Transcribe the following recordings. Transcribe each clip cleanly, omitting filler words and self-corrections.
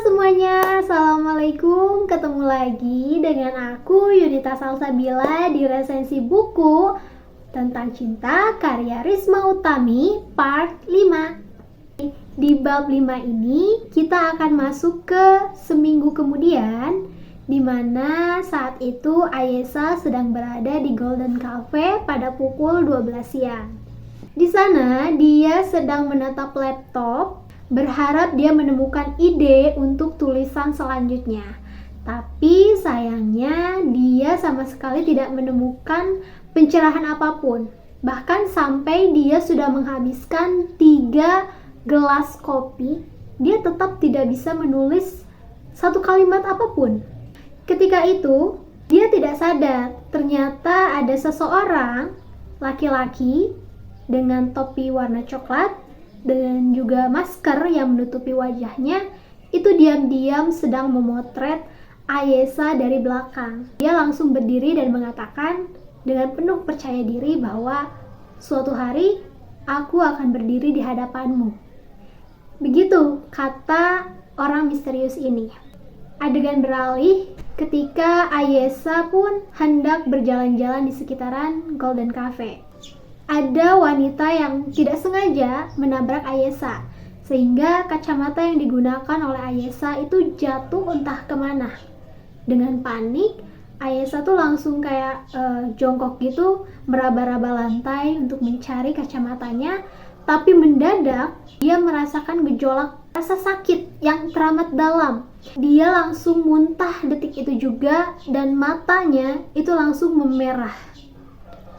Semuanya, Assalamualaikum. Ketemu lagi dengan aku Yunita Salsabila di resensi buku tentang cinta karya Risma Utami part 5. Di bab 5 ini kita akan masuk ke seminggu kemudian, di mana saat itu Ayesa sedang berada di Golden Cafe pada pukul 12 siang. Di sana dia sedang menatap laptop, berharap dia menemukan ide untuk tulisan selanjutnya. Tapi sayangnya dia sama sekali tidak menemukan pencerahan apapun. Bahkan sampai dia sudah menghabiskan 3 gelas kopi, dia tetap tidak bisa menulis satu kalimat apapun. Ketika itu, dia tidak sadar ternyata ada seseorang laki-laki dengan topi warna coklat dan juga masker yang menutupi wajahnya, itu diam-diam sedang memotret Ayesa dari belakang. Dia langsung berdiri dan mengatakan dengan penuh percaya diri bahwa suatu hari aku akan berdiri di hadapanmu. Begitu kata orang misterius ini. Adegan beralih ketika Ayesa pun hendak berjalan-jalan di sekitaran Golden Cafe. Ada wanita yang tidak sengaja menabrak Ayesa, sehingga kacamata yang digunakan oleh Ayesa itu jatuh entah kemana. Dengan panik, Ayesa tuh langsung kayak jongkok gitu, meraba-raba lantai untuk mencari kacamatanya. Tapi mendadak dia merasakan gejolak rasa sakit yang teramat dalam. Dia langsung muntah detik itu juga, dan matanya itu langsung memerah.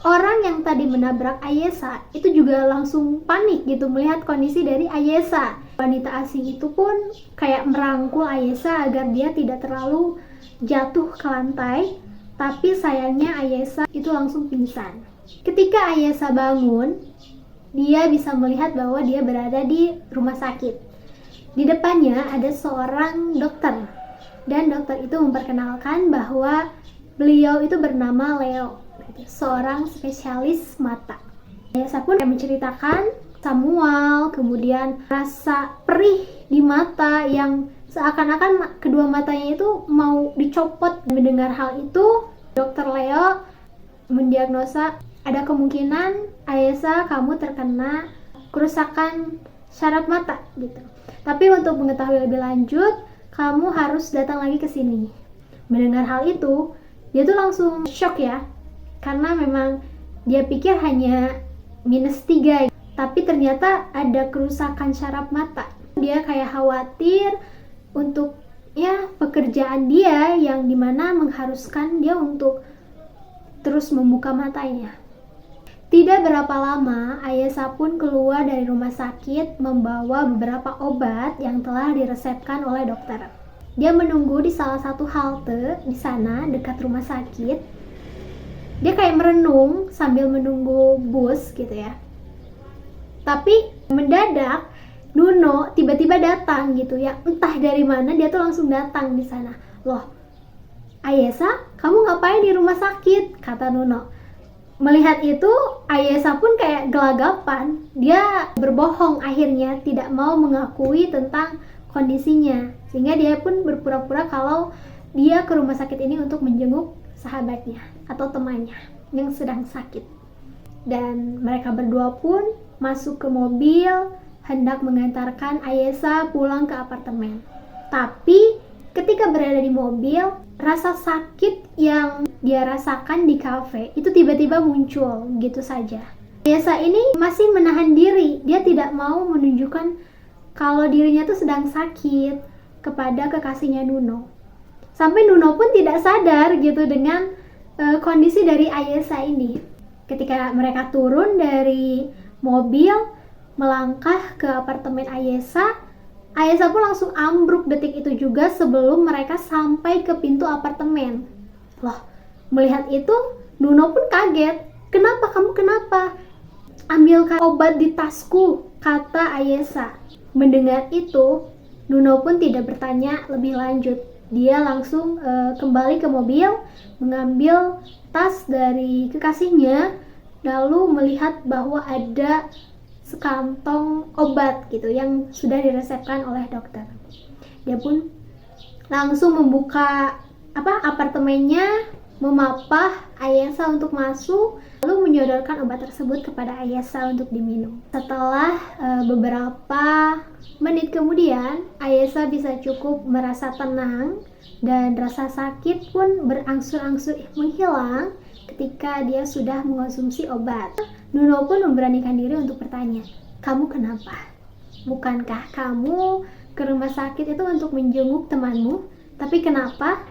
Orang yang tadi menabrak Ayesa itu juga langsung panik gitu melihat kondisi dari Ayesa. Wanita asing itu pun kayak merangkul Ayesa agar dia tidak terlalu jatuh ke lantai. Tapi sayangnya Ayesa itu langsung pingsan. Ketika Ayesa bangun, dia bisa melihat bahwa dia berada di rumah sakit. Di depannya ada seorang dokter. Dan dokter itu memperkenalkan bahwa beliau itu bernama Leo, seorang spesialis mata. Ayesa pun menceritakan Samuel, kemudian rasa perih di mata yang seakan-akan kedua matanya itu mau dicopot. Mendengar hal itu, dokter Leo mendiagnosa ada kemungkinan Ayesa kamu terkena kerusakan syaraf mata gitu. Tapi untuk mengetahui lebih lanjut, kamu harus datang lagi ke sini. Mendengar hal itu, dia tuh langsung shock ya. Karena memang dia pikir hanya -3, tapi ternyata ada kerusakan syaraf mata. Dia kayak khawatir untuk pekerjaan dia yang dimana mengharuskan dia untuk terus membuka matanya. Tidak berapa lama, Ayesa pun keluar dari rumah sakit membawa beberapa obat yang telah diresepkan oleh dokter. Dia menunggu di salah satu halte di sana dekat rumah sakit. Dia kayak merenung sambil menunggu bus gitu ya. Tapi mendadak Nuno tiba-tiba datang gitu ya. Entah dari mana dia tuh langsung datang di sana. Loh, Ayesa, kamu ngapain di rumah sakit? Kata Nuno. Melihat itu, Ayesa pun kayak gelagapan. Dia berbohong akhirnya, tidak mau mengakui tentang kondisinya. Sehingga dia pun berpura-pura kalau dia ke rumah sakit ini untuk menjenguk sahabatnya atau temannya yang sedang sakit. Dan mereka berdua pun masuk ke mobil hendak mengantarkan Ayesa pulang ke apartemen. Tapi ketika berada di mobil, rasa sakit yang dia rasakan di kafe itu tiba-tiba muncul gitu saja. Ayesa ini masih menahan diri, dia tidak mau menunjukkan kalau dirinya tuh sedang sakit kepada kekasihnya Nuno. Sampai Nuno pun tidak sadar gitu dengan kondisi dari Ayesa ini. Ketika mereka turun dari mobil, melangkah ke apartemen Ayesa, Ayesa pun langsung ambruk detik itu juga sebelum mereka sampai ke pintu apartemen. Loh, melihat itu Nuno pun kaget. Kenapa kamu kenapa? Ambilkan obat di tasku, kata Ayesa. Mendengar itu, Nuno pun tidak bertanya lebih lanjut. Dia langsung kembali ke mobil, mengambil tas dari kekasihnya, lalu melihat bahwa ada sekantong obat gitu yang sudah diresepkan oleh dokter. Dia pun langsung membuka apartemennya, memapah Ayesa untuk masuk, lalu menyodorkan obat tersebut kepada Ayesa untuk diminum. Setelah beberapa menit kemudian, Ayesa bisa cukup merasa tenang dan rasa sakit pun berangsur-angsur menghilang ketika dia sudah mengonsumsi obat. Nuno pun memberanikan diri untuk bertanya, "Kamu kenapa? Bukankah kamu ke rumah sakit itu untuk menjenguk temanmu? Tapi kenapa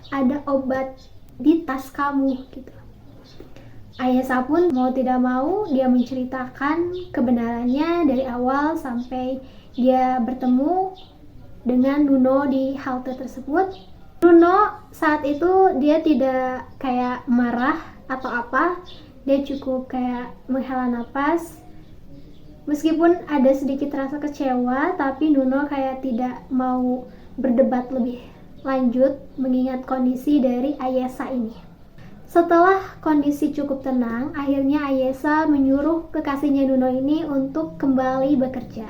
ada obat di tas kamu?" gitu. Ayesa pun mau tidak mau dia menceritakan kebenarannya dari awal sampai dia bertemu dengan Nuno di halte tersebut. Nuno saat itu dia tidak kayak marah atau apa, dia cukup kayak menghela napas. Meskipun ada sedikit rasa kecewa, tapi Nuno kayak tidak mau berdebat lebih lanjut mengingat kondisi dari Ayesa ini. Setelah kondisi cukup tenang, akhirnya Ayesa menyuruh kekasihnya Nuno ini untuk kembali bekerja.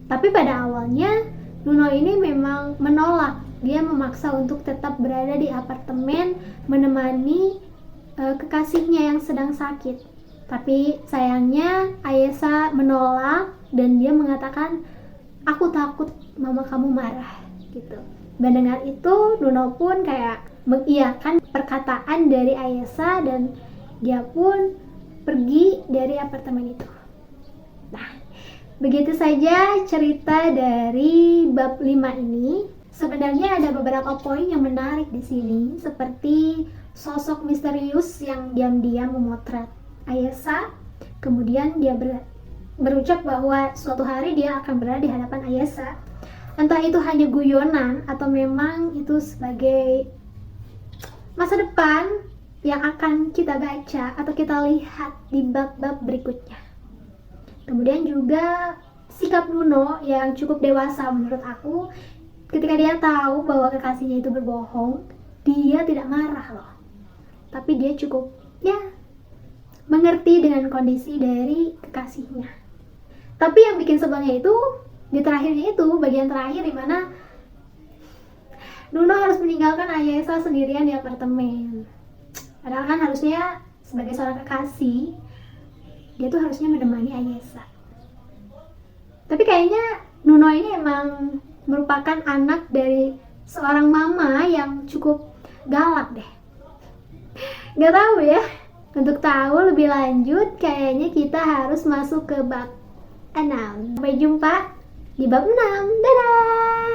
Tapi pada awalnya Nuno ini memang menolak. Dia memaksa untuk tetap berada di apartemen menemani kekasihnya yang sedang sakit. Tapi sayangnya Ayesa menolak dan dia mengatakan, "Aku takut mama kamu marah," gitu. Mendengar itu, Nuno pun kayak mengiyakan perkataan dari Ayesa dan dia pun pergi dari apartemen itu. Nah, begitu saja cerita dari bab 5 ini. Sebenarnya ada beberapa poin yang menarik di sini, seperti sosok misterius yang diam-diam memotret Ayesa. Kemudian dia berucap bahwa suatu hari dia akan berada di hadapan Ayesa. Entah itu hanya guyonan atau memang itu sebagai masa depan yang akan kita baca atau kita lihat di bab-bab berikutnya. Kemudian juga sikap Nuno yang cukup dewasa menurut aku, ketika dia tahu bahwa kekasihnya itu berbohong, dia tidak marah loh. Tapi dia cukup mengerti dengan kondisi dari kekasihnya. Tapi yang bikin sebelnya itu di terakhirnya itu, bagian terakhir di mana Nuno harus meninggalkan Ayesa sendirian di apartemen. Padahal kan harusnya sebagai seorang kekasih, dia tuh harusnya menemani Ayesa. Tapi kayaknya Nuno ini emang merupakan anak dari seorang mama yang cukup galak deh. Gak tahu ya. Untuk tahu lebih lanjut, kayaknya kita harus masuk ke bab 6. Sampai jumpa di bab 6. Dadah!